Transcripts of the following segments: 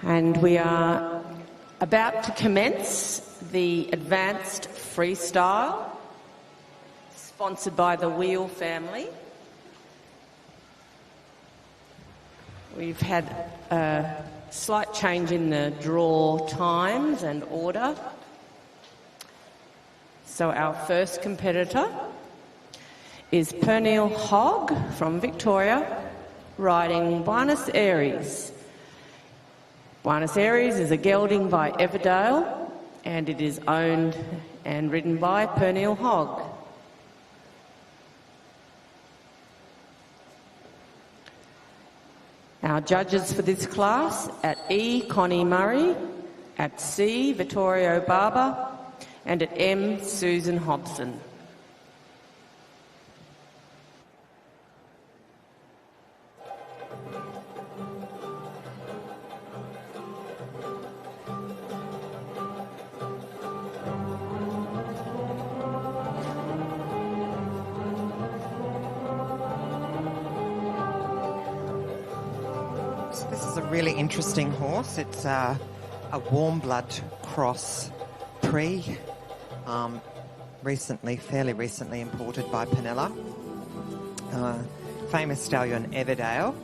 And we are about to commence the advanced freestyle, sponsored by the Wheel family. We've had a slight change in the draw times and order. So our first competitor is Pernille Hogg from Victoria, riding Buenos Aires. Buenos Aires is a gelding by Everdale, and it is owned and ridden by Pernille Hogg. Our judges for this class: at E, Connie Murray; at C, Vittorio Barba; and at M, Susan Hobson. Really interesting horse. It's a warm blood cross pre, fairly recently imported by Pernille. Famous stallion Everdale,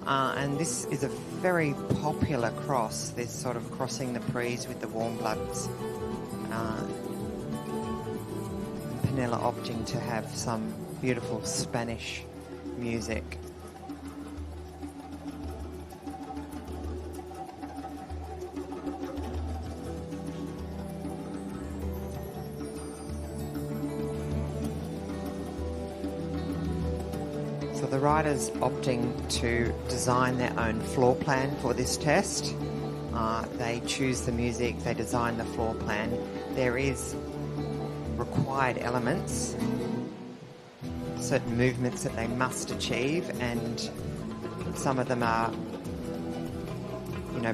and this is a very popular cross. This sort of crossing the prees with the warm bloods. Pernille opting to have some beautiful Spanish music. The riders opting to design their own floor plan for this test. They choose the music, they design the floor plan. There is required elements, certain movements that they must achieve, and some of them are,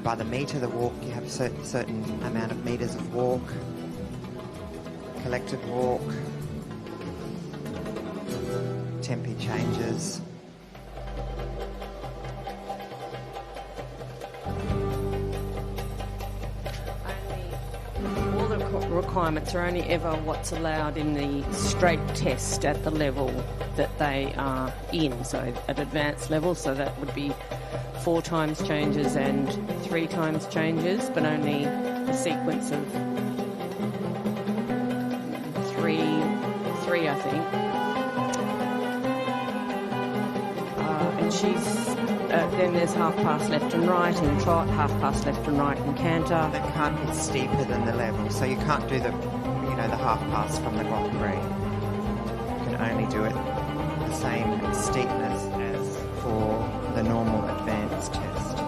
by the metre, the walk. You have a certain amount of metres of walk, collected walk, tempi changes. Requirements are only ever what's allowed in the straight test at the level that they are in, so at advanced level. So that would be 4 times changes and 3 times changes, but only a sequence of three I think. And she's then there's half pass left and right in trot, half pass left and right in canter. They can't be steeper than the level, so you can't do the half pass from the Grand Prix. You can only do it the same steepness as for the normal advanced test.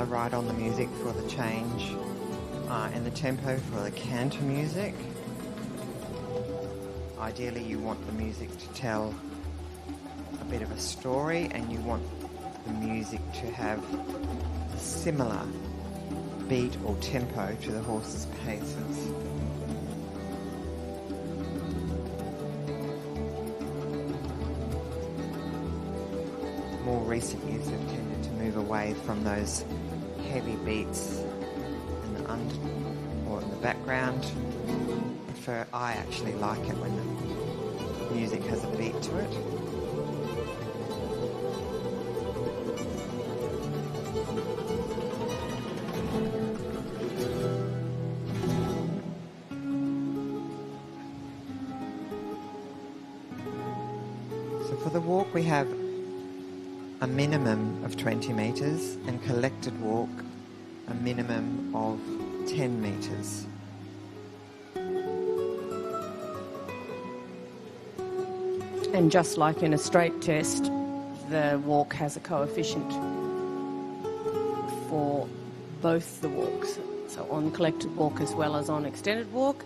Right on the music for the change and the tempo for the canter music. Ideally you want the music to tell a bit of a story, and you want the music to have a similar beat or tempo to the horse's paces. More recent years have tended to move away from those heavy beats in the or in the background. I actually like it when the music has a beat to it. For the walk, we have a minimum of 20 metres and collected walk a minimum of 10 metres. And just like in a straight test, the walk has a coefficient for both the walks. So on collected walk as well as on extended walk.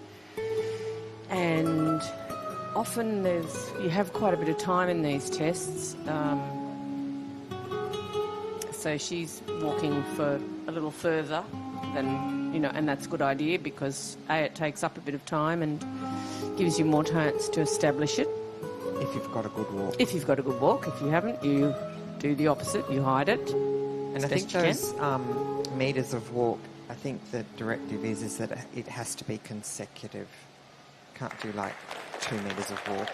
And often you have quite a bit of time in these tests. So she's walking for a little further than, and that's a good idea because it takes up a bit of time and gives you more chance to establish it. If you've got a good walk. If you've got a good walk. If you haven't, you do the opposite. You hide it. And I think those metres of walk, I think the directive is that it has to be consecutive. Can't do like 2 metres of walk,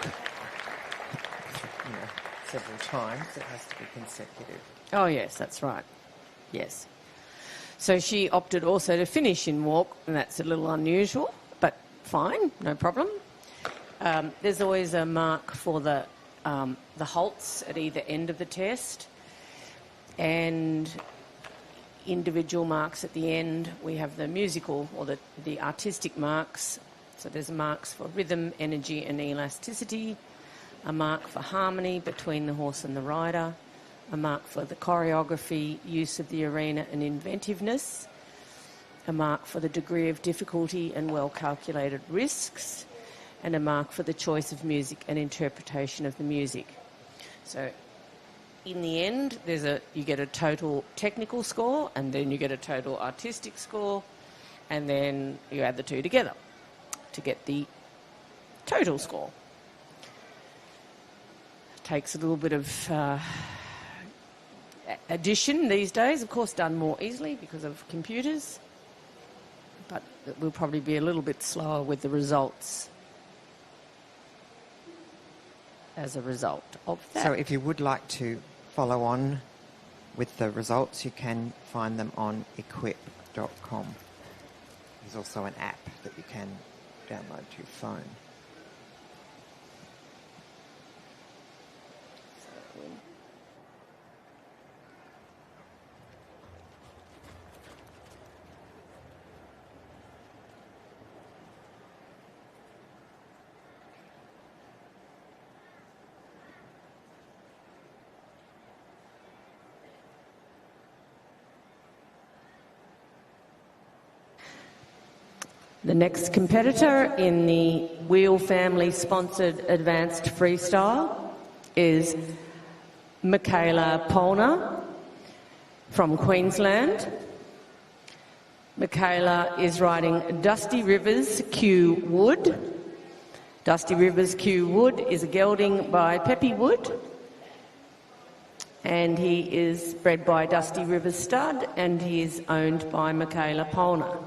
several times. It has to be consecutive. Oh, yes, that's right. Yes. So she opted also to finish in walk, and that's a little unusual, but fine, no problem. There's always a mark for the halts at either end of the test, and individual marks at the end. We have the musical or the artistic marks. So there's marks for rhythm, energy and elasticity, a mark for harmony between the horse and the rider, a mark for the choreography, use of the arena and inventiveness, a mark for the degree of difficulty and well-calculated risks, and a mark for the choice of music and interpretation of the music. So in the end, you get a total technical score, and then you get a total artistic score, and then you add the two together to get the total score. It takes a little bit of addition these days, of course, done more easily because of computers, but it will probably be a little bit slower with the results as a result of that. So if you would like to follow on with the results, you can find them on equip.com. There's also an app that you can download to your phone. The next competitor in the Wheel family sponsored advanced freestyle is Michaela Polner from Queensland. Michaela is riding Dusty Rivers Q Wood. Dusty Rivers Q Wood is a gelding by Peppy Wood, and he is bred by Dusty Rivers Stud, and he is owned by Michaela Polner.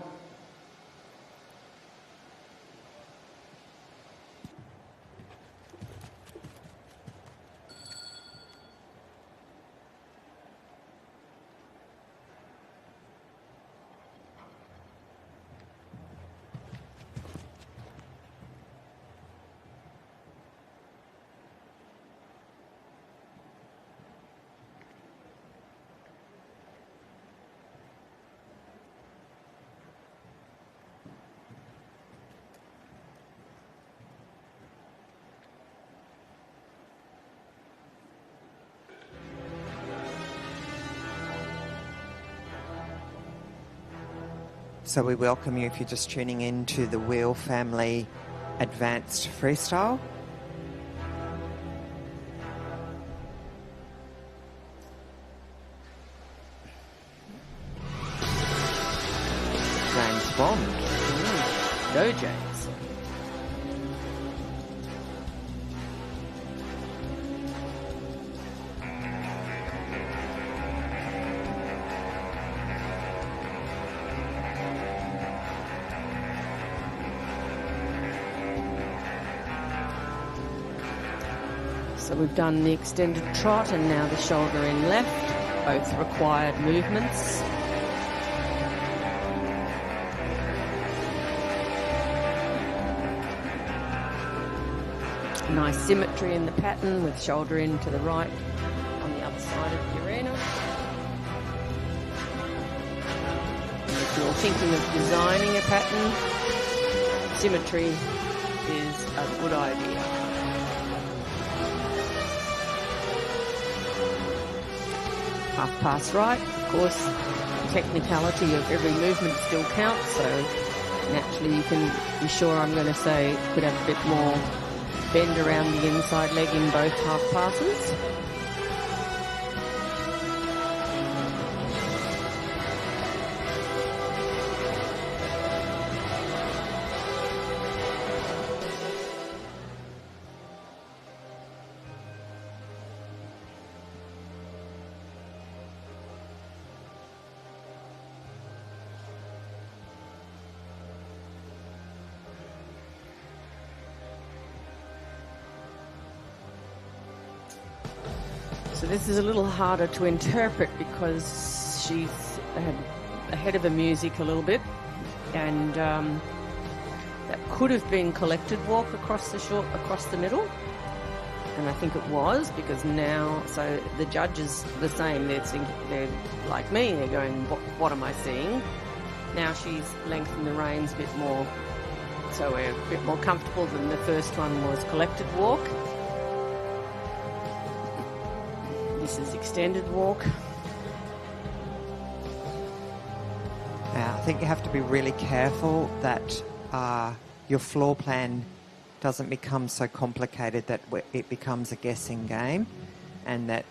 So we welcome you if you're just tuning in to the Wheel Family Advanced Freestyle. James Bond. Go James. So we've done the extended trot and now the shoulder in left, both required movements. Nice symmetry in the pattern with shoulder in to the right on the other side of the arena. And if you're thinking of designing a pattern, symmetry is a good idea. Half pass right, of course, the technicality of every movement still counts, so naturally you can be sure I'm going to say could have a bit more bend around the inside leg in both half passes. So this is a little harder to interpret because she's ahead of the music a little bit, and that could have been collected walk across the middle, and I think it was, because now, so the judges the same, they're like me, they're going, what am I seeing? Now she's lengthened the reins a bit more, so we're a bit more comfortable than the first one was collected walk. This is extended walk. Now, I think you have to be really careful that your floor plan doesn't become so complicated that it becomes a guessing game, and that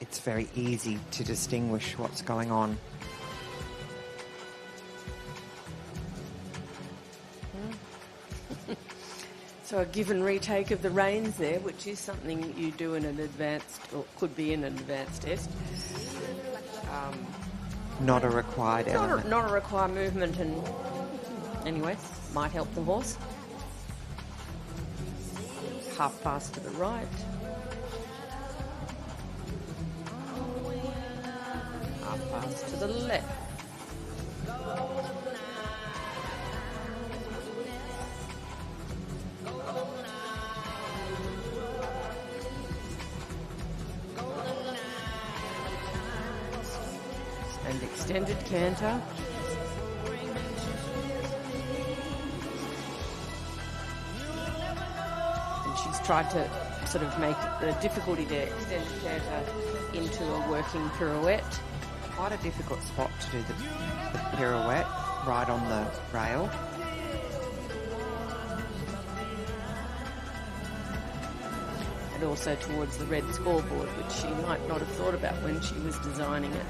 it's very easy to distinguish what's going on. So a give and retake of the reins there, which is something you do in an advanced, or could be in an advanced test. Not a required element. Not a required movement, and anyway, might help the horse. Half pass to the right. Half pass to the left. And extended canter. And she's tried to sort of make the difficulty there, extended canter into a working pirouette. Quite a difficult spot to do the pirouette, right on the rail. And also towards the red scoreboard, which she might not have thought about when she was designing it.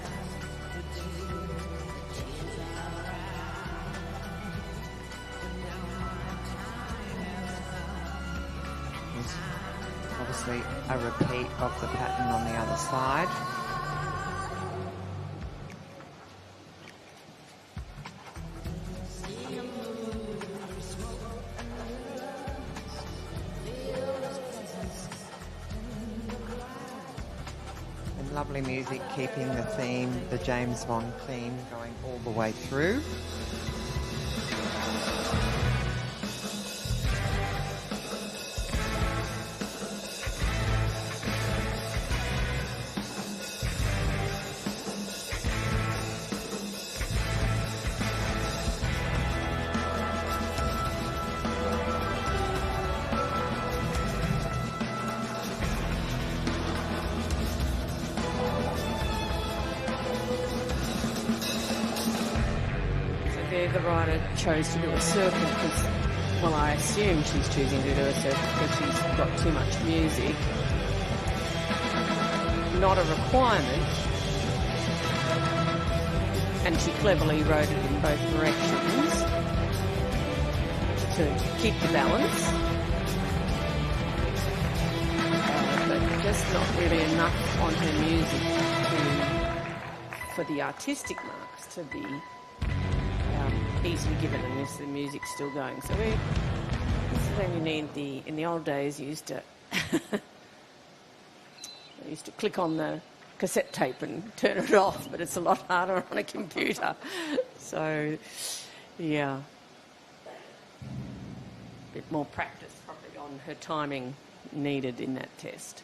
Obviously a repeat of the pattern on the other side. And lovely music, keeping the theme, the James Bond theme, going all the way through. The rider chose to do a circle because, well, I assume she's choosing to do a circle because she's got too much music. Not a requirement. And she cleverly rode it in both directions to keep the balance. But just not really enough on her music for the artistic marks to be easily given, unless the music's still going. So this is when you need in the old days, you used to click on the cassette tape and turn it off, but it's a lot harder on a computer. So, yeah. A bit more practice probably on her timing needed in that test.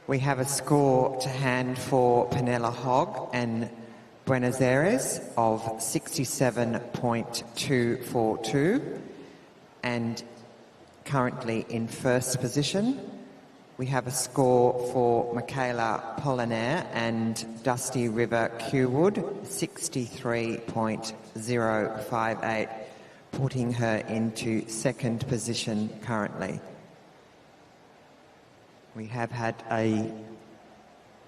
We have a score to hand for Penella Hogg and Buenos Aires of 67.242, and currently in first position. We have a score for Michaela Pollinaire and Dusty River Qwood, 63.058, putting her into second position currently. We have had a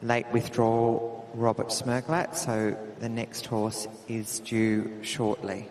late withdrawal, Robert Smerglat, so the next horse is due shortly.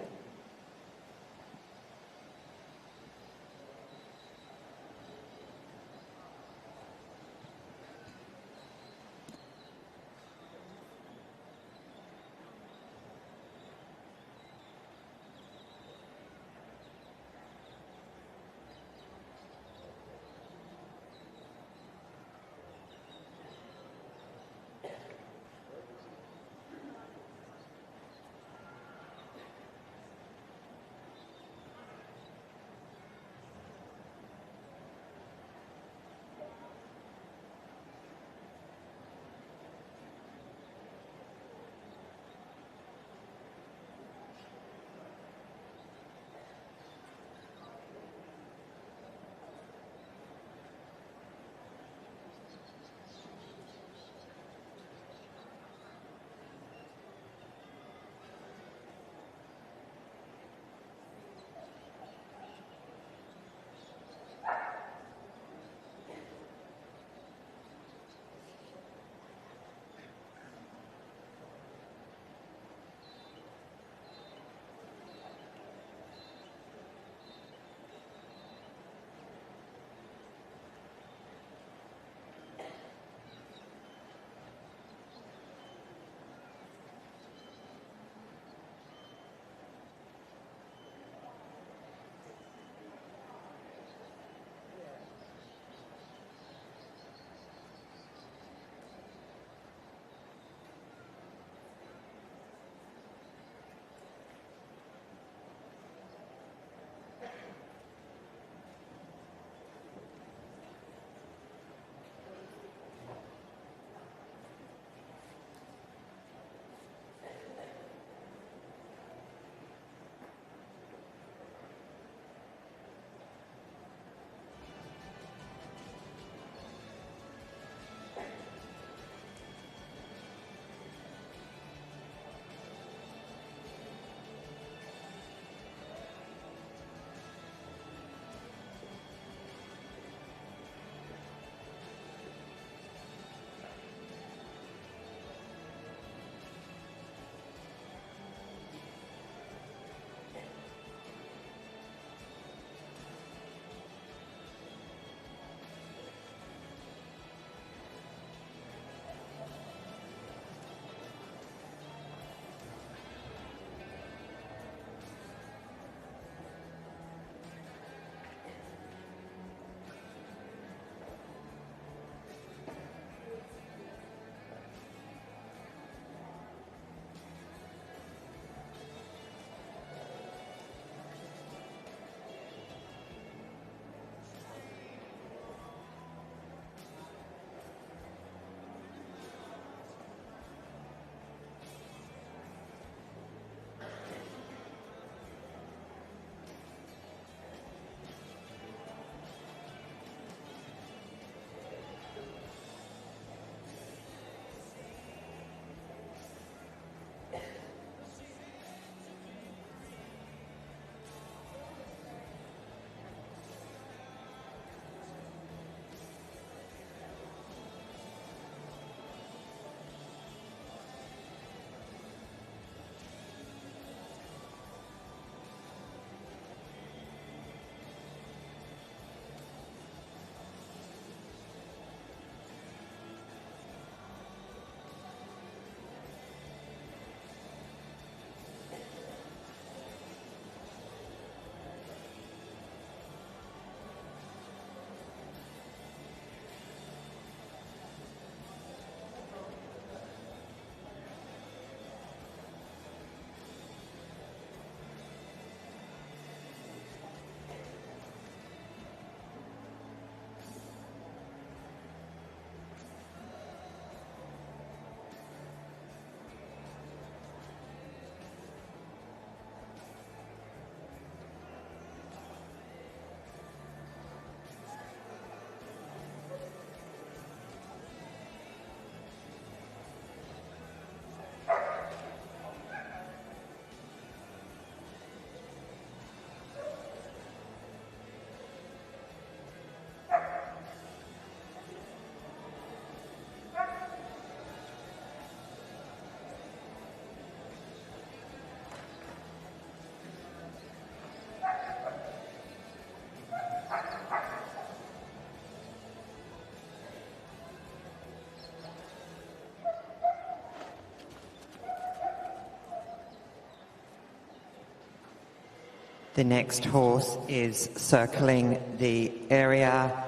The next horse is circling the area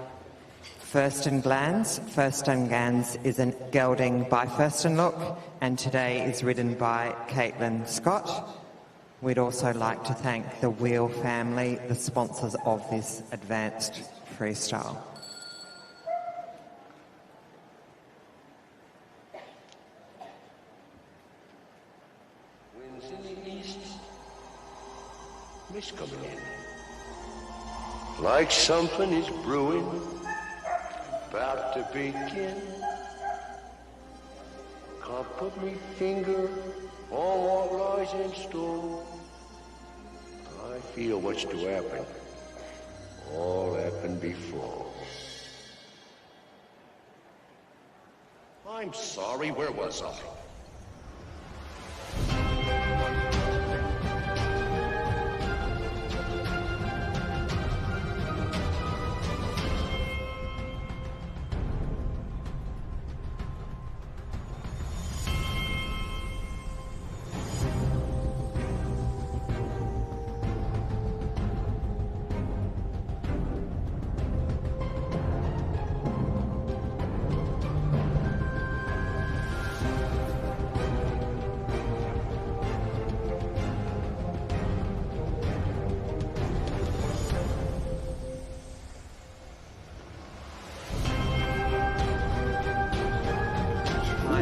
Furstenglans. Furstenglans is a gelding by Furstenlook, and today is ridden by Caitlin Scott. We'd also like to thank the Wheel family, the sponsors of this advanced freestyle. Winds in the east, mist coming in. Like something is brewing, about to begin. Can't put me finger on what lies in store. I feel what's to happen. All happened before. I'm sorry, where was I?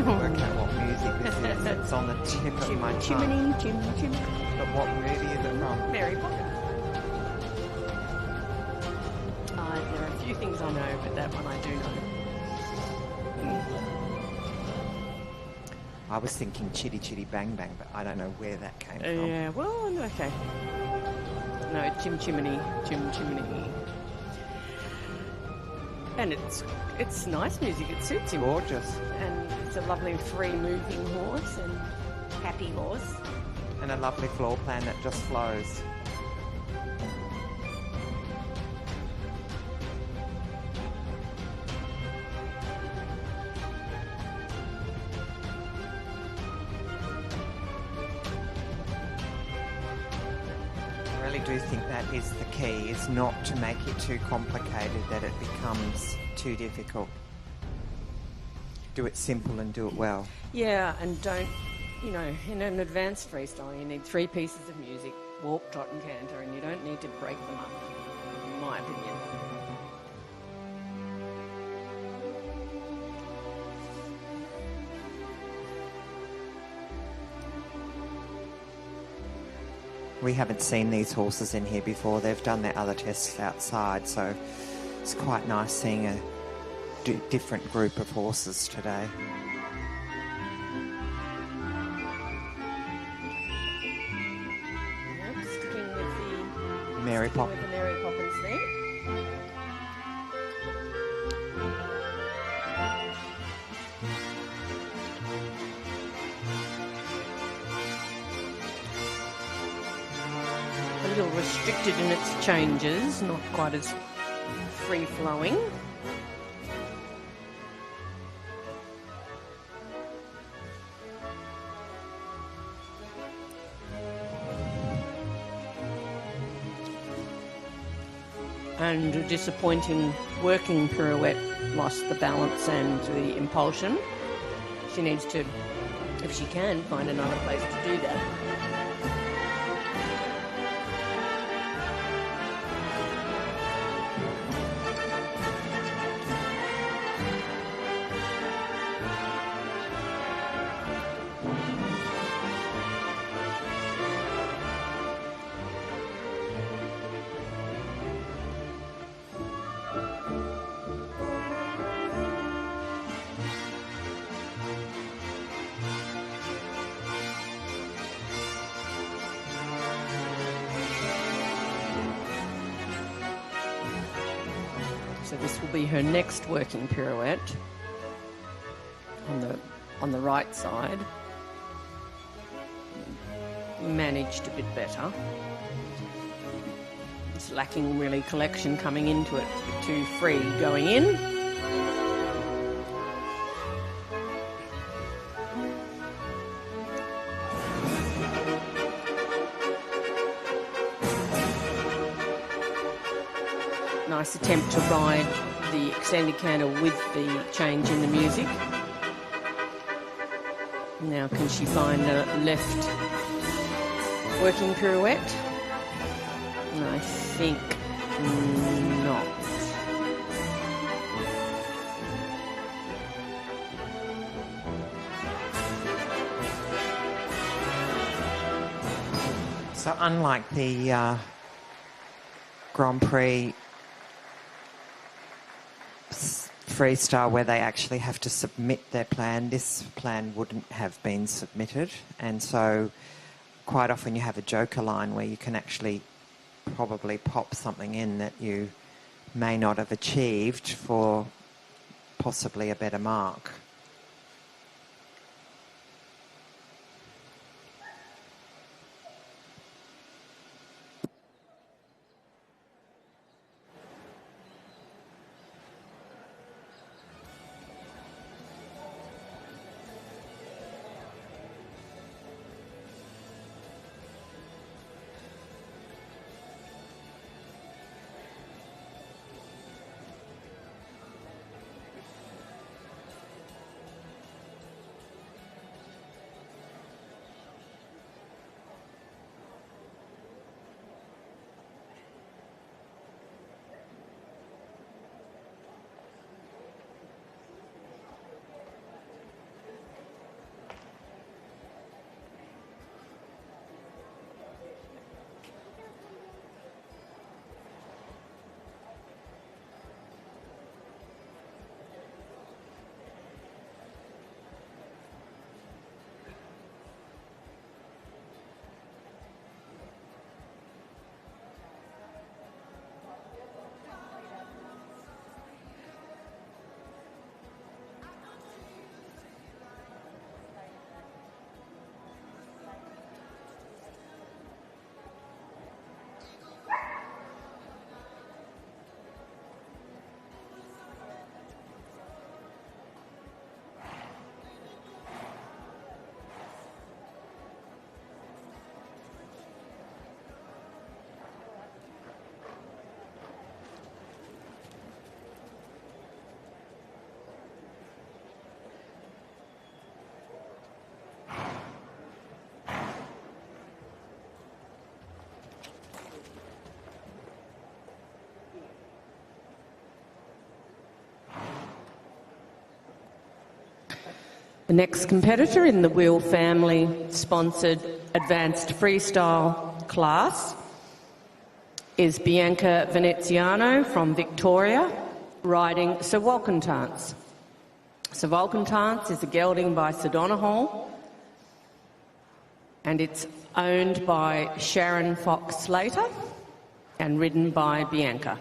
Work out what music this is. It's on the tip of my tongue. Chimney. But what movie is it from? Mary Poppins. There are a few things I know, but that one I do know. I was thinking Chitty Chitty Bang Bang, but I don't know where that came from. Yeah, well, okay. No, Chimney. And it's nice music. It suits him. Gorgeous. And it's a lovely free-moving horse and happy horse. And a lovely floor plan that just flows. I really do think that is the key, is not to make it too complicated that it becomes too difficult. Do it simple and do it well. Yeah, and don't, in an advanced freestyle, you need 3 pieces of music, walk, trot and canter, and you don't need to break them up, in my opinion. We haven't seen these horses in here before. They've done their other tests outside, so it's quite nice seeing a different group of horses today. Sticking with the Mary Sticking with the Mary Poppins theme. A little restricted in its changes, not quite as free-flowing. And a disappointing working pirouette, lost the balance and the impulsion. She needs to, if she can, find another place to do that. So this will be her next working pirouette on the right side. Managed a bit better. It's lacking really collection coming into it. It's a bit too free going in. Nice attempt to ride the extended canter with the change in the music. Now can she find a left working pirouette? I think not. So unlike the Grand Prix freestyle where they actually have to submit their plan, this plan wouldn't have been submitted, and so quite often you have a joker line where you can actually probably pop something in that you may not have achieved for possibly a better mark. The next competitor in the Wheel family sponsored advanced freestyle class is Bianca Veneziano from Victoria, riding Sir Walkentance. Sir Walkentance is a gelding by Sir Donohoe, and it's owned by Sharon Fox Slater and ridden by Bianca.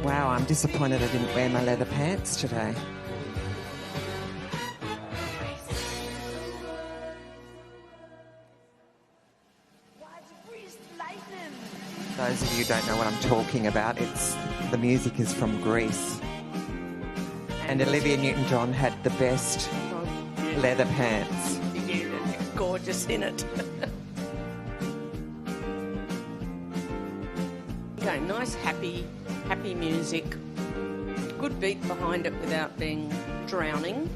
Wow, I'm disappointed I didn't wear my leather pants today. Those of you who don't know what I'm talking about, the music is from Greece. And Olivia Newton-John had the best leather pants. Yeah, gorgeous in it. Okay, nice happy music. Good beat behind it without being drowning.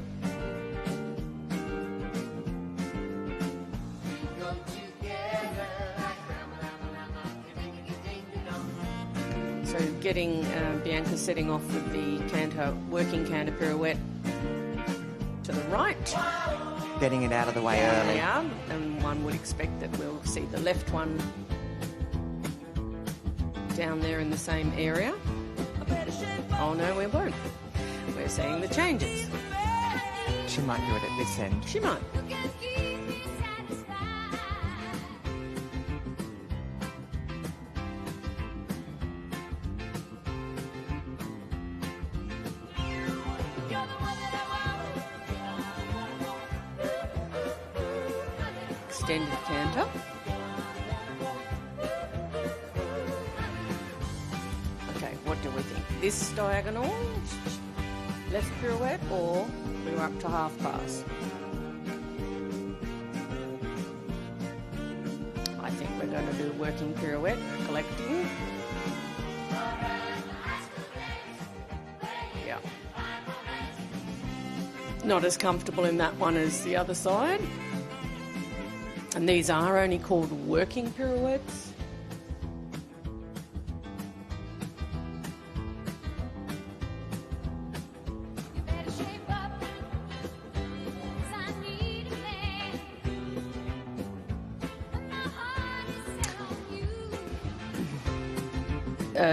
So getting Bianca setting off with the working canter pirouette to the right. Getting it out of the way early. Yeah, and one would expect that we'll see the left one down there in the same area. Oh no, we won't. We're seeing the changes. She might do it at this end. She might. Extended canter. Okay, what do we think? This diagonal, left pirouette, or we're up to half pass? I think we're going to do a working pirouette, collecting. Yeah. Not as comfortable in that one as the other side. And these are only called working pirouettes.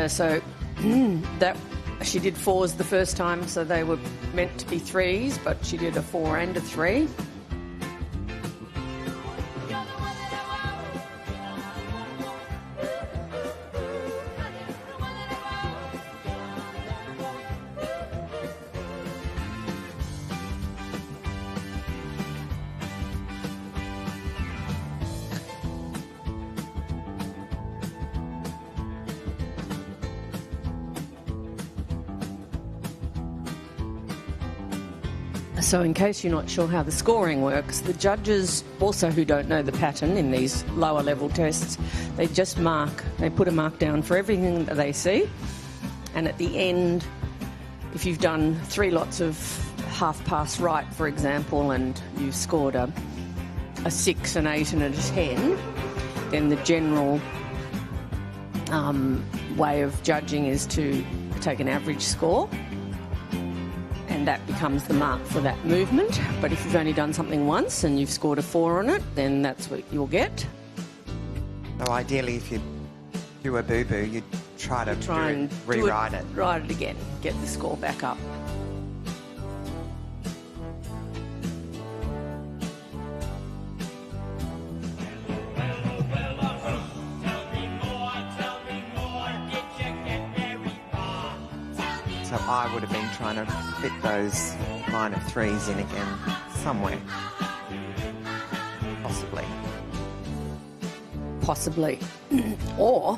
So that she did 4s the first time, so they were meant to be 3s, but she did a 4 and a 3. So in case you're not sure how the scoring works, the judges, also who don't know the pattern in these lower level tests, they just mark, they put a mark down for everything that they see. And at the end, if you've done 3 lots of half pass right, for example, and you've scored a 6, an 8 and a 10, then the general way of judging is to take an average score. And that becomes the mark for that movement. But if you've only done something once and you've scored a 4 on it, then that's what you'll get. So ideally, if you do a boo-boo, you'd try and rewrite it. Write it again, get the score back up. So I would have been trying to fit those line of 3s in again somewhere. Possibly. Or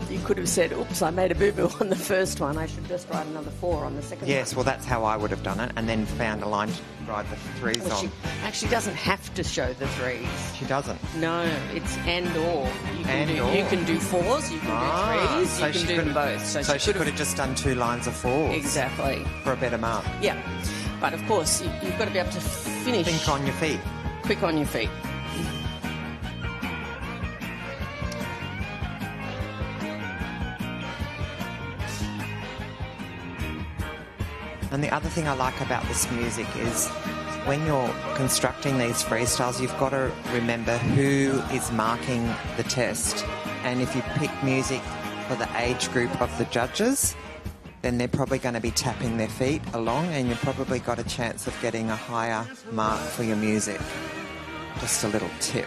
you could have said, oops, I made a boo-boo on the first one. I should just write another 4 on the second one. Yes, well, that's how I would have done it, and then found a line to write the 3s well, on. She actually doesn't have to show the 3s. She doesn't? No, it's and or. You can do 4s, you can do 3s, so you can do them both. So she could have just done 2 lines of 4s. Exactly. For a better mark. Yeah. But of course, you've got to be able to finish. Think on your feet. Quick on your feet. And the other thing I like about this music is when you're constructing these freestyles, you've got to remember who is marking the test. And if you pick music for the age group of the judges, then they're probably going to be tapping their feet along, and you've probably got a chance of getting a higher mark for your music. Just a little tip.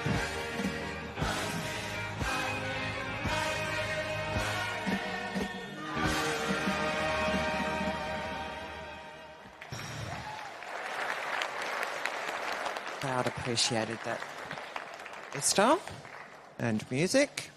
Crowd appreciated that freestyle and music.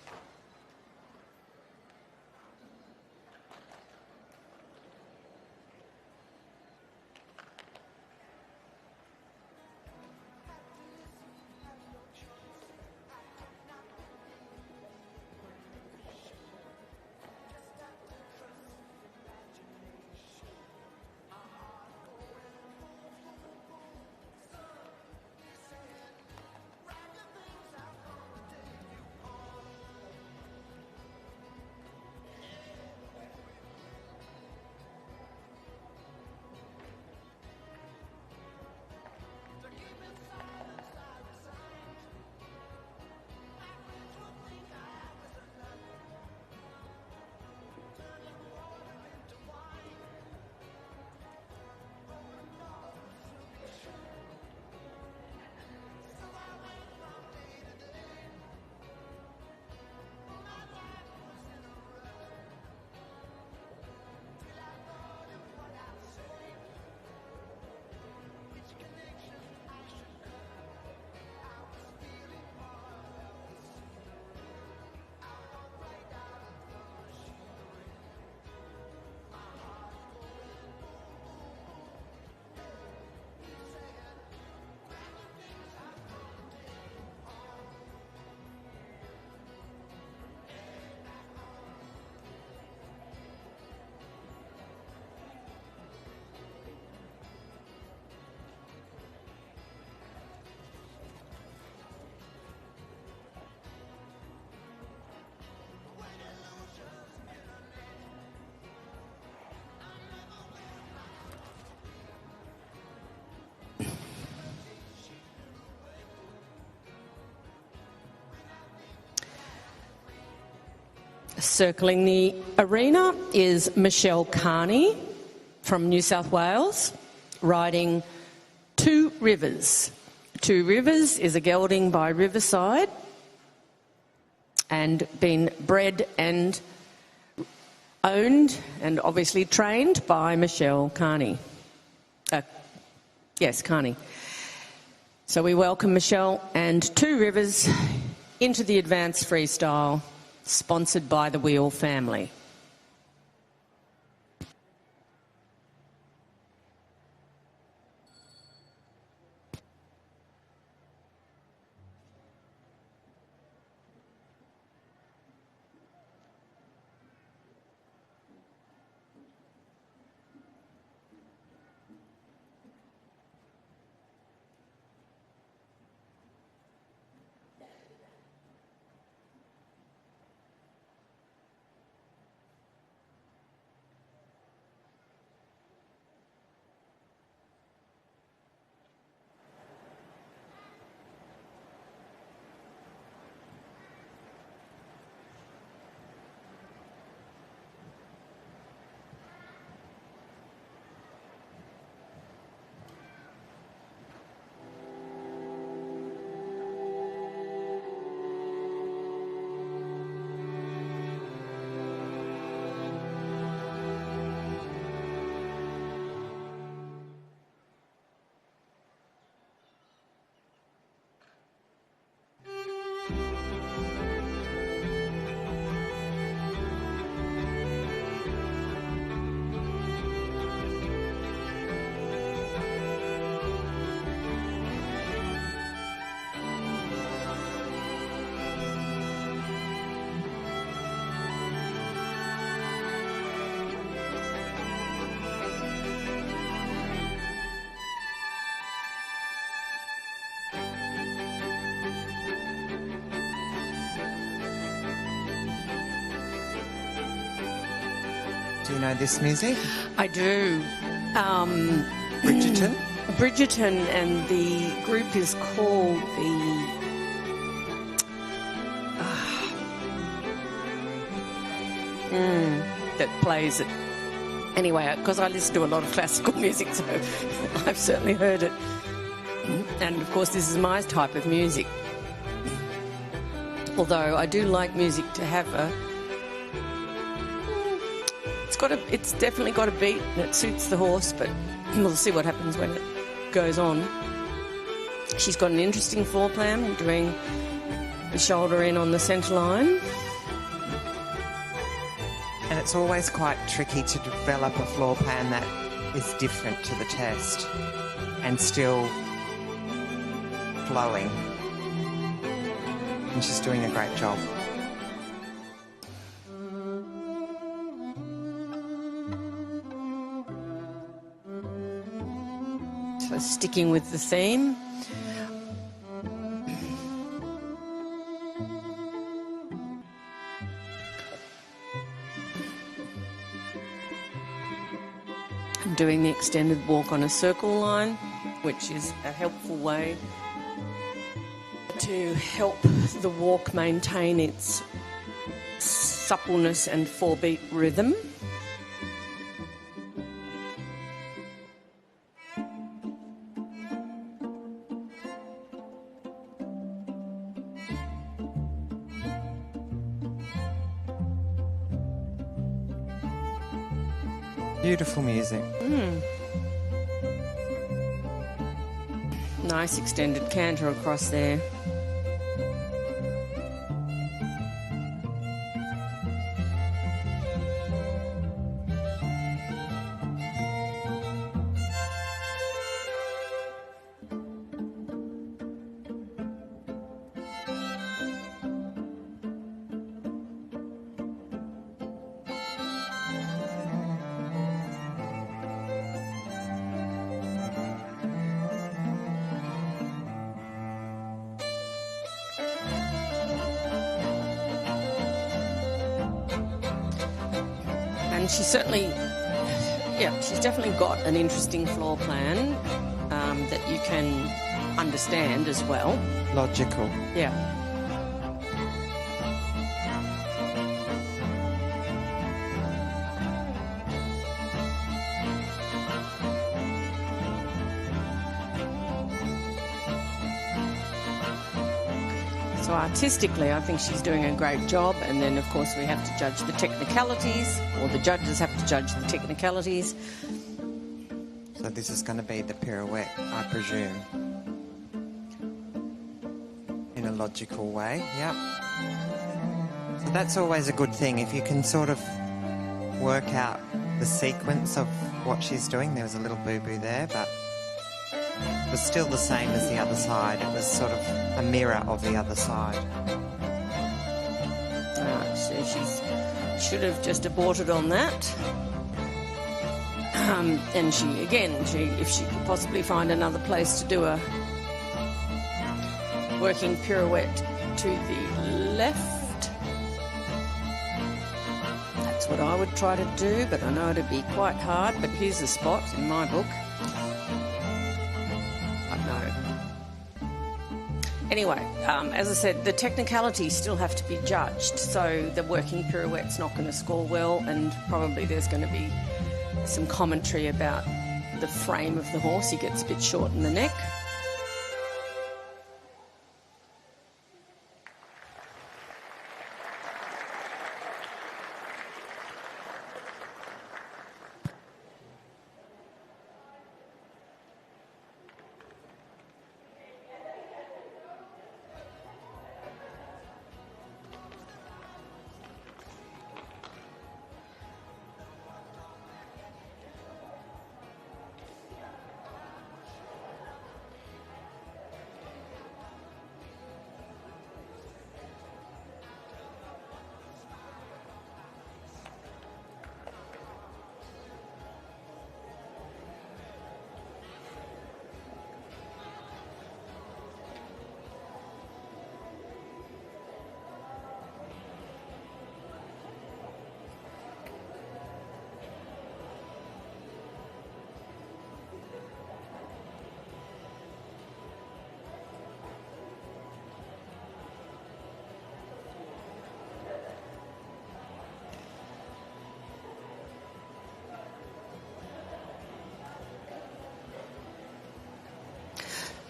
Circling the arena is Michelle Carney from New South Wales, riding Two Rivers. Two Rivers is a gelding by Riverside and been bred and owned and obviously trained by Michelle Carney. Carney. So we welcome Michelle and Two Rivers into the Advanced Freestyle, sponsored by the Wheel family. Do you know this music? I do. Bridgerton? Bridgerton, and the group is called that plays it. Anyway, because I listen to a lot of classical music, so I've certainly heard it. And of course, this is my type of music. Although I do like music to have it's definitely got a beat and it suits the horse, but we'll see what happens when it goes on. She's got an interesting floor plan, doing the shoulder in on the centre line. And it's always quite tricky to develop a floor plan that is different to the test and still flowing. And she's doing a great job. So sticking with the theme. I'm doing the extended walk on a circle line, which is a helpful way to help the walk maintain its suppleness and 4-beat rhythm. Beautiful music. Nice extended canter across there. And she's definitely got an interesting floor plan that you can understand as well. Logical. Yeah. So artistically, I think she's doing a great job. And then, of course, we have to judge the technicalities, or the judges have to judge the technicalities. So this is going to be the pirouette, I presume, in a logical way. Yep. So that's always a good thing if you can sort of work out the sequence of what she's doing. There was a little boo-boo there, but it was still the same as the other side. It was sort of a mirror of the other side. So she should have just aborted on that. And if she could possibly find another place to do a working pirouette to the left, that's what I would try to do, but I know it'd be quite hard. But here's a spot in my book. Anyway, as I said, the technicalities still have to be judged, so the working pirouette's not going to score well, and probably there's going to be some commentary about the frame of the horse. He gets a bit short in the neck.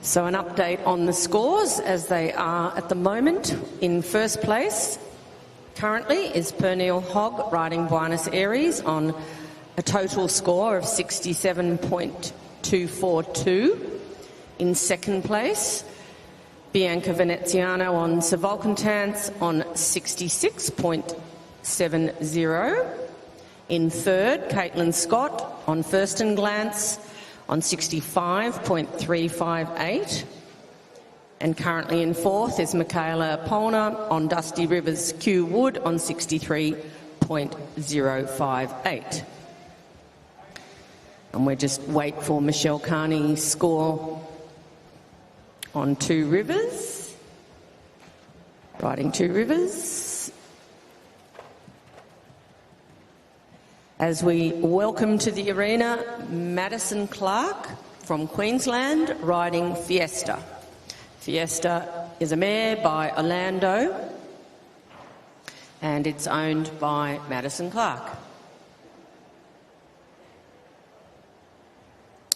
So an update on the scores as they are at the moment. In first place currently is Pernille Hogg riding Buenos Aires on a total score of 67.242. In second place, Bianca Veneziano on Savalcantance on 66.70. In third, Caitlin Scott on First and Glance on 65.358. And currently in fourth is Michaela Polner on Dusty Rivers Q Wood on 63.058. And we just wait for Michelle Carney's score on Two Rivers. Riding Two Rivers. As we welcome to the arena Madison Clark from Queensland riding Fiesta. Fiesta is a mare by Orlando and it's owned by Madison Clark.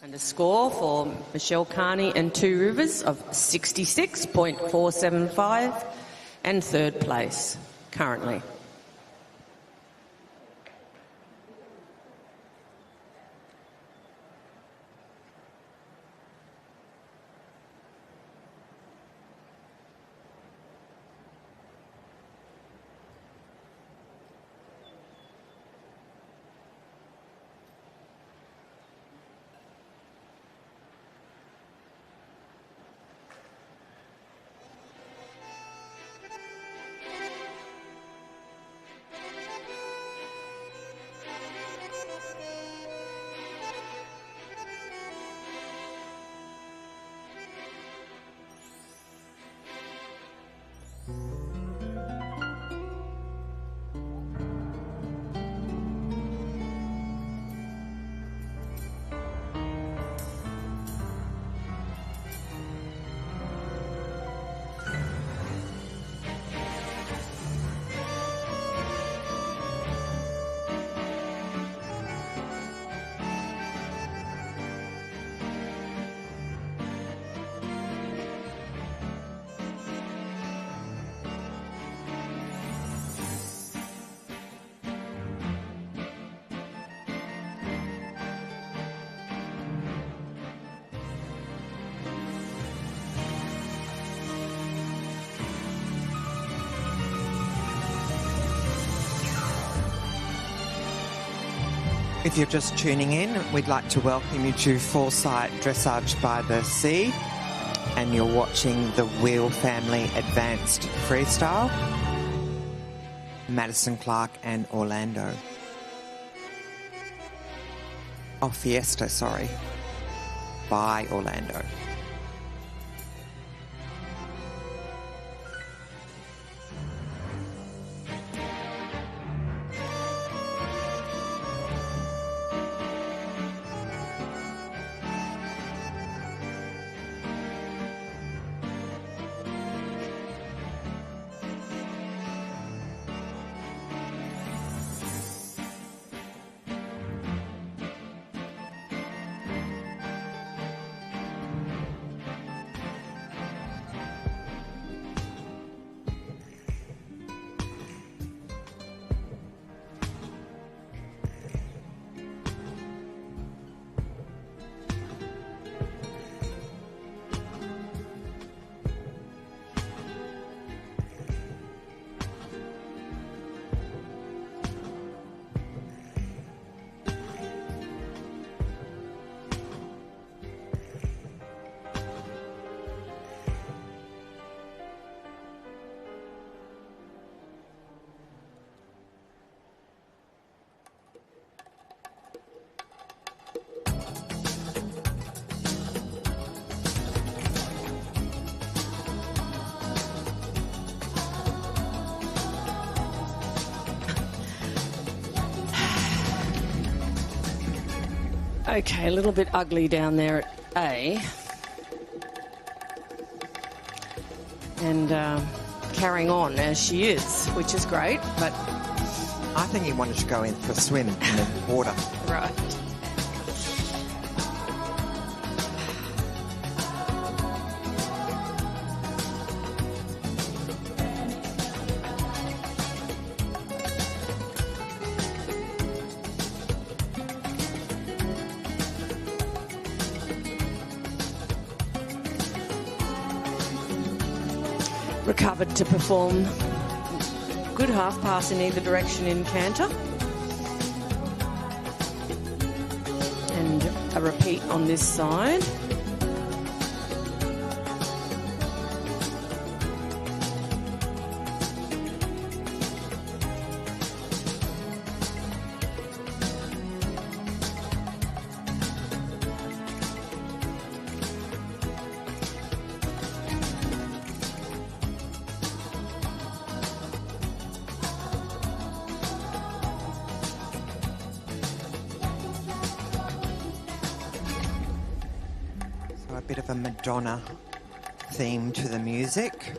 And a score for Michelle Carney and Two Rivers of 66.475 and third place currently. If you're just tuning in, we'd like to welcome you to Foresight Dressage by the Sea, and you're watching the Wheel Family Advanced Freestyle, Madison Clark and Orlando. Oh, Fiesta, sorry. By Orlando. Okay, a little bit ugly down there at A. And carrying on as she is, which is great, but... I think he wanted to go in for a swim in the water. Right. Recovered to perform good half pass in either direction in canter. And a repeat on this side. A bit of a Madonna theme to the music.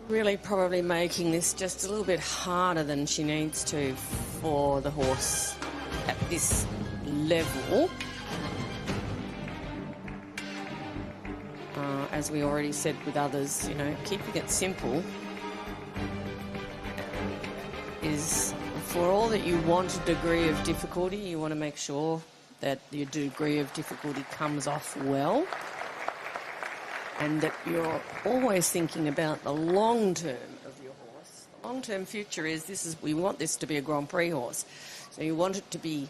Really probably making this just a little bit harder than she needs to for the horse at this level. As we already said with others, you know, keeping it simple is, for all that you want a degree of difficulty, you want to make sure that your degree of difficulty comes off well. And that you're always thinking about the long term of your horse. The long term future is we want this to be a Grand Prix horse. So you want it to be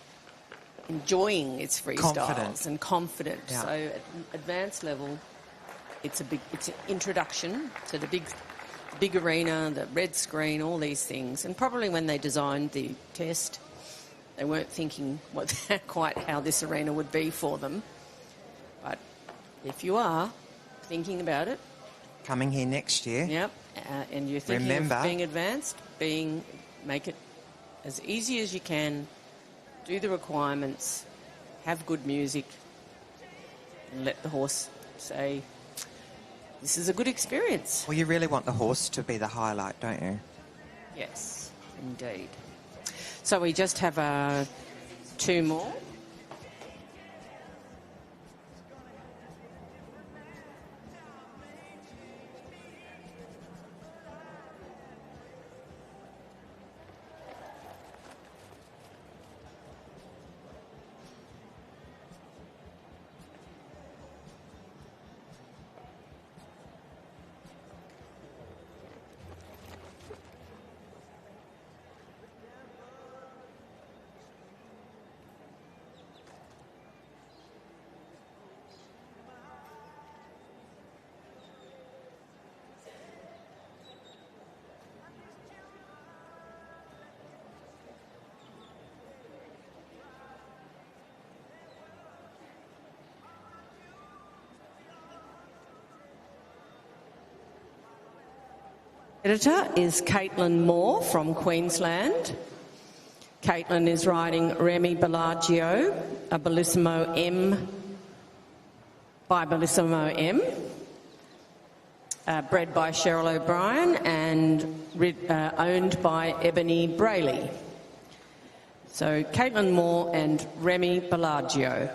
enjoying its freestyles and confident. Yeah. So at advanced level, it's an introduction to the big arena, the red screen, all these things. And probably when they designed the test, they weren't thinking quite how this arena would be for them. But if you are thinking about it. Coming here next year. Yep. And you're thinking of being advanced, make it as easy as you can, do the requirements, have good music, and let the horse say, this is a good experience. Well, you really want the horse to be the highlight, don't you? Yes, indeed. So we just have two more. Editor is Caitlin Moore from Queensland. Caitlin is riding Remy Bellagio, a Bellissimo M by Bellissimo M, bred by Cheryl O'Brien and owned by Ebony Brayley. So Caitlin Moore and Remy Bellagio.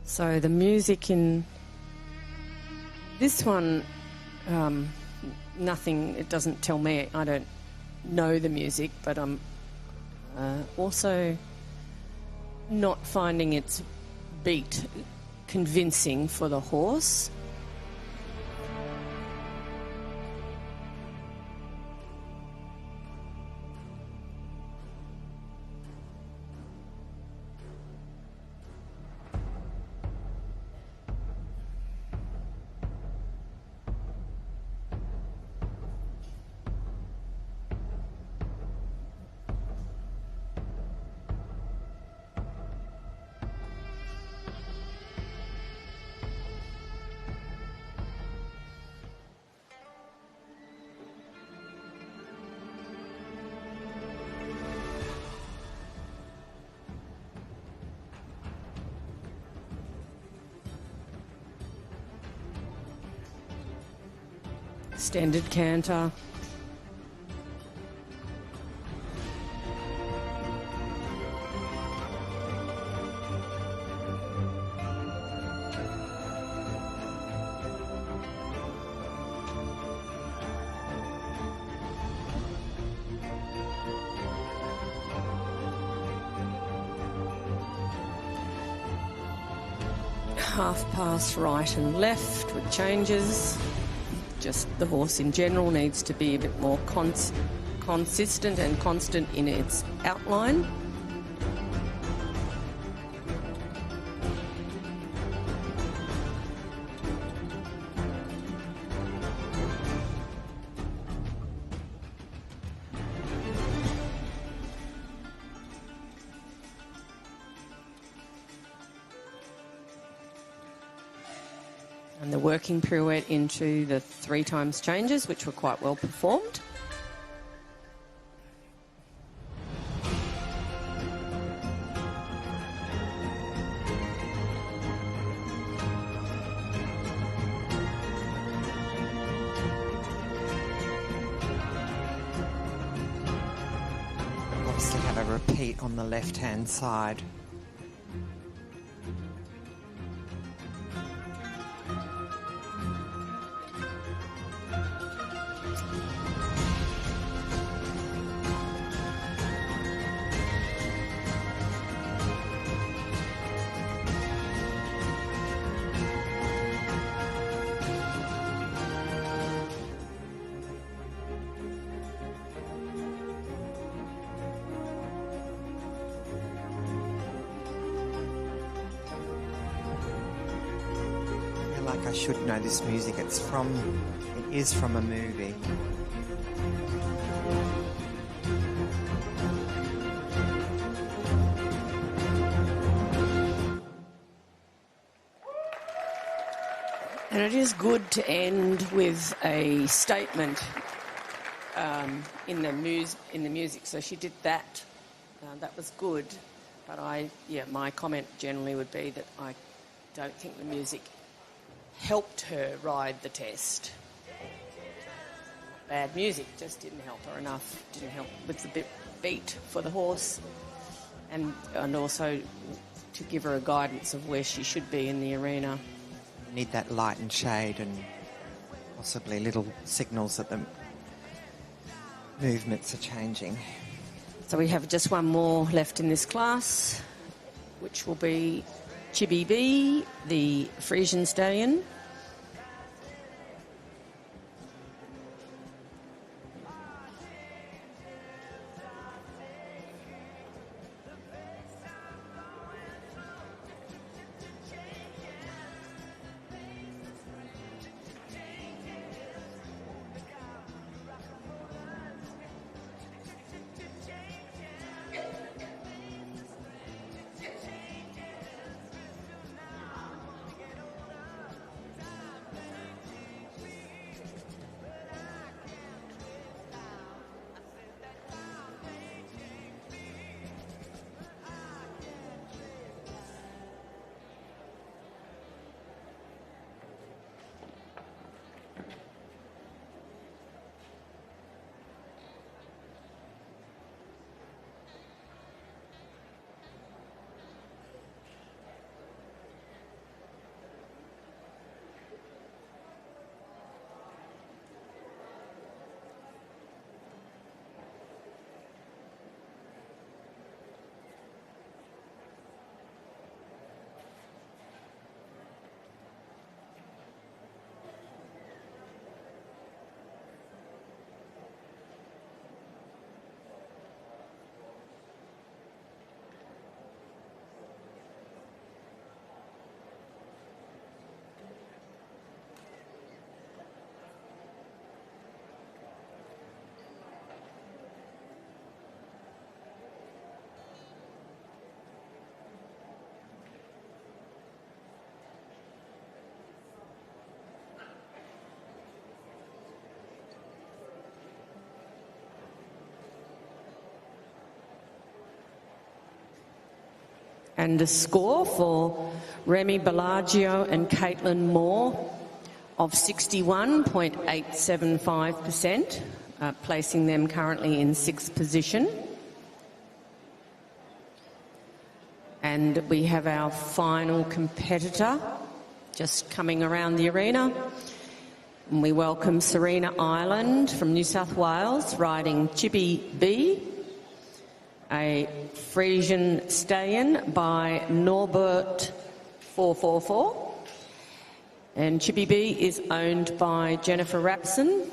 So the music in this one, nothing, it doesn't tell me, I don't know the music, but I'm also not finding its beat convincing for the horse. Extended canter. Half pass right and left with changes. Just the horse in general needs to be a bit more consistent and constant in its outline. And the working pirouette into the 3 times changes, which were quite well performed. Obviously have a repeat on the left-hand side. Like I should know this music. It is from a movie. And it is good to end with a statement in the music. So she did that. That was good. But my comment generally would be that I don't think the music helped her ride the test. Bad music, just didn't help her enough. Didn't help with the beat for the horse, and also to give her a guidance of where she should be in the arena. You need that light and shade and possibly little signals that the movements are changing. So we have just one more left in this class, which will be Chibi B, the Frisian stallion. And the score for Remy Bellagio and Caitlin Moore of 61.875%, placing them currently in 6th position. And we have our final competitor just coming around the arena. And we welcome Serena Ireland from New South Wales, riding Chippy B, a Frisian stallion by Norbert 444. And Chippy B is owned by Jennifer Rapson.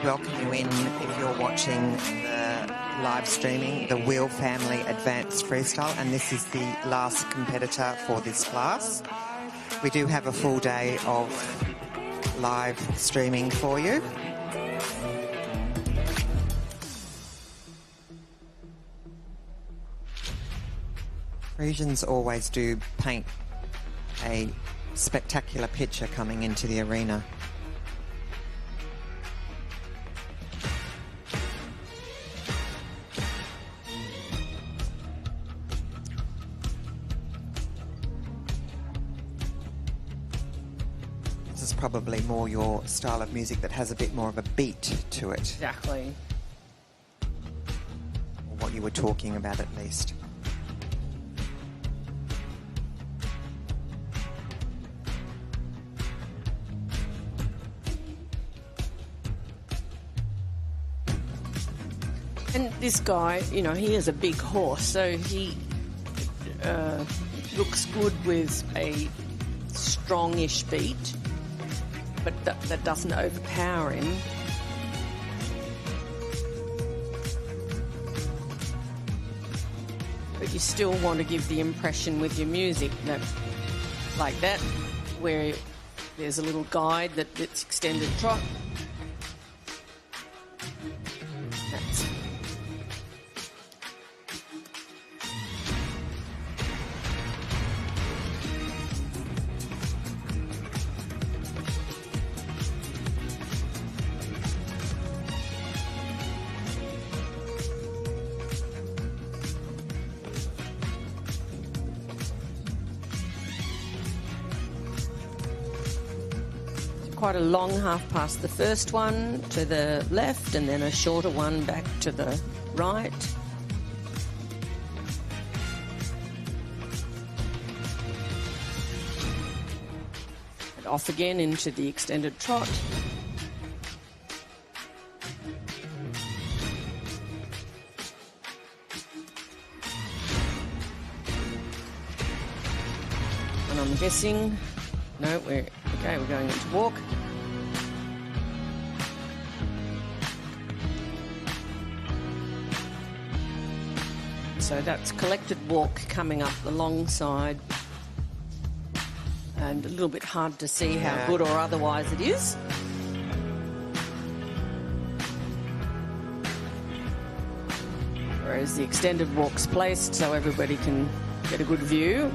Welcome you in if you're watching the live streaming the Wheel Family Advanced Freestyle, and this is the last competitor for this class. We do have a full day of live streaming for you. Parisians always do paint a spectacular picture coming into the arena. This is probably more your style of music that has a bit more of a beat to it. Exactly. Or what you were talking about at least. And this guy, you know, he is a big horse, so he looks good with a strongish beat, but that doesn't overpower him. But you still want to give the impression with your music that, like that, where there's a little guide that's extended trot. That's quite a long half past the first one to the left, and then a shorter one back to the right. And off again into the extended trot. And I'm guessing, no, we're going into walk. So that's collected walk coming up the long side, and a little bit hard to see how good or otherwise it is. Whereas the extended walk's placed so everybody can get a good view.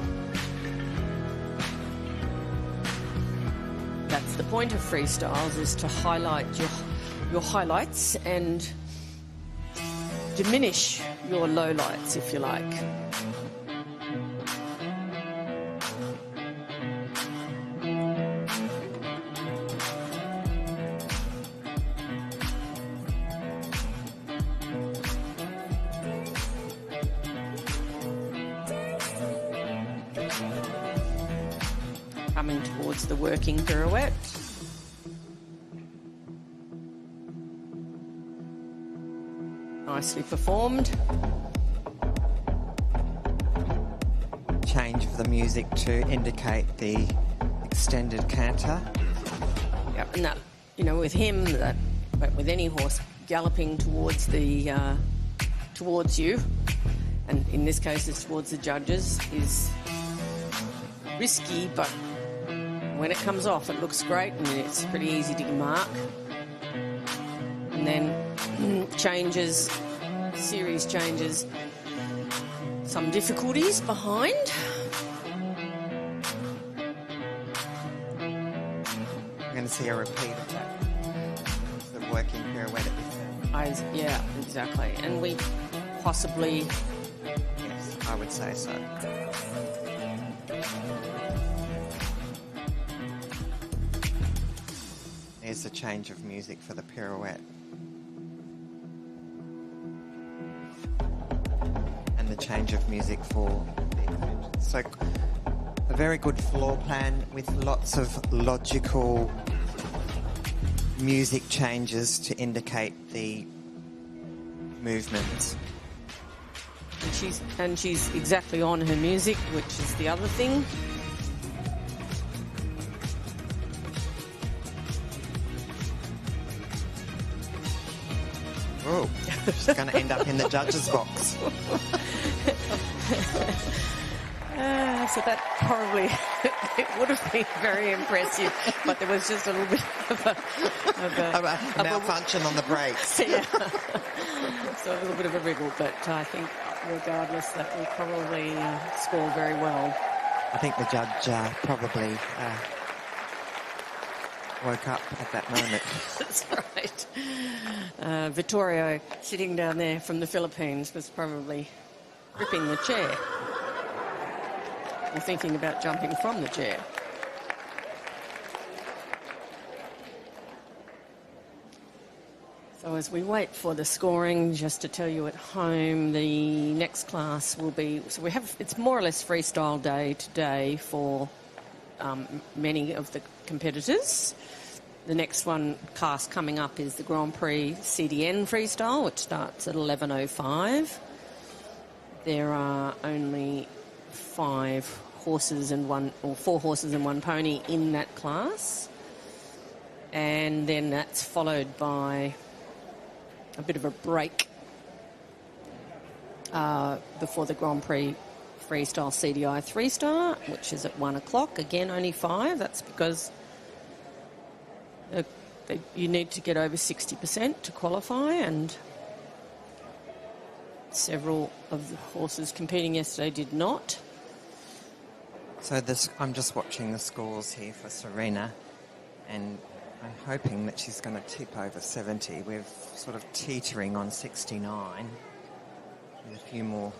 That's the point of freestyles, is to highlight your highlights and diminish your lowlights, if you like. Coming towards the working pirouette. Nicely performed. Change of the music to indicate the extended canter. Yep, and that, you know, with him, that, but with any horse galloping towards the towards you, and in this case it's towards the judges, is risky, but when it comes off it looks great and it's pretty easy to mark. And then changes, series changes, some difficulties behind. I'm going to see a repeat of that. The working pirouette at the end. Yeah, exactly. And we possibly... Yes, I would say so. There's the change of music for the pirouette. And the change of music for the extension. So a very good floor plan with lots of logical music changes to indicate the movements. And she's exactly on her music, which is the other thing. Oh. She's going to end up in the judge's box. So that probably, it would have been very impressive, but there was just a little bit of a malfunction on the brakes. Yeah. So a little bit of a wriggle, but I think regardless that we probably score very well. I think the judge probably woke up at that moment. That's right. Vittorio, sitting down there from the Philippines, was probably gripping the chair or thinking about jumping from the chair. So as we wait for the scoring, just to tell you at home, the next class will be, so we have, it's more or less freestyle day today for many of the competitors. The next class coming up is the Grand Prix CDN freestyle, which starts at 11:05. There are only 4 horses and one pony in that class. And then that's followed by a bit of a break before the Grand Prix Freestyle CDI 3-star, which is at 1 o'clock. Again, only 5. That's because you need to get over 60% to qualify, and several of the horses competing yesterday did not. So I'm just watching the scores here for Serena, and I'm hoping that she's going to tip over 70. We're sort of teetering on 69 with a few more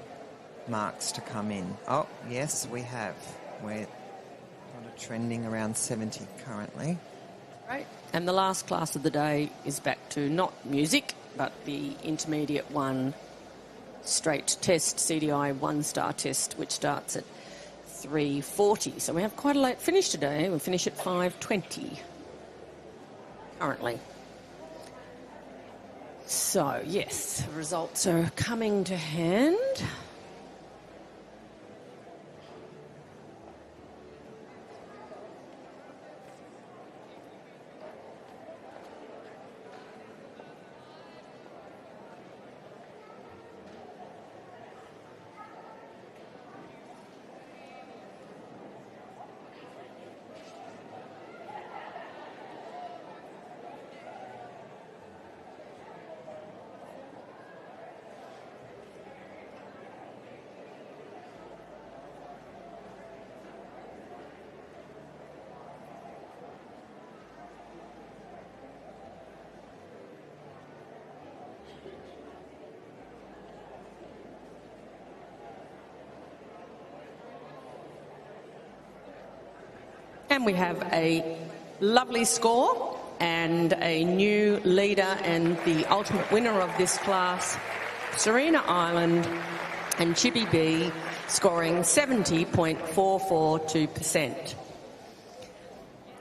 marks to come in. Oh, yes, we have. We're sort of trending around 70 currently. Right. And the last class of the day is back to not music, but the intermediate 1 straight test, CDI 1-star test, which starts at 3:40. So we have quite a late finish today. We'll finish at 5:20 currently. So, yes, the results are coming to hand. And we have a lovely score and a new leader and the ultimate winner of this class, Serena Ireland and Chippy B, scoring 70.442%.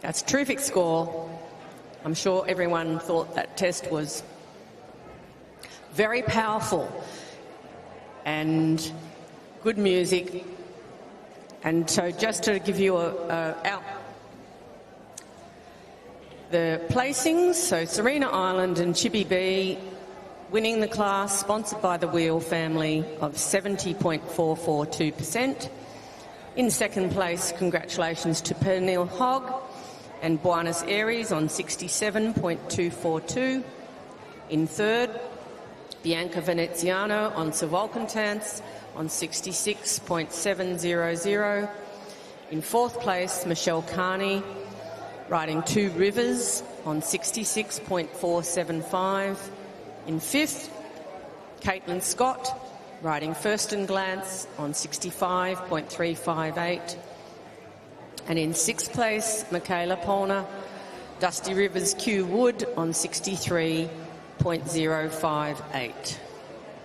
That's a terrific score. I'm sure everyone thought that test was very powerful and good music. And so just to give you the placings, so Serena Ireland and Chippy B winning the class, sponsored by the Wheel family, of 70.442%. In second place, congratulations to Pernille Hogg and Buenos Aires on 67.242. In third, Bianca Veneziano on Savoalcontance on 66.700. In fourth place, Michelle Carney riding Two Rivers on 66.475. In fifth, Caitlin Scott riding First and Glance on 65.358. And in sixth place, Michaela Polner, Dusty Rivers Q Wood on 63.058.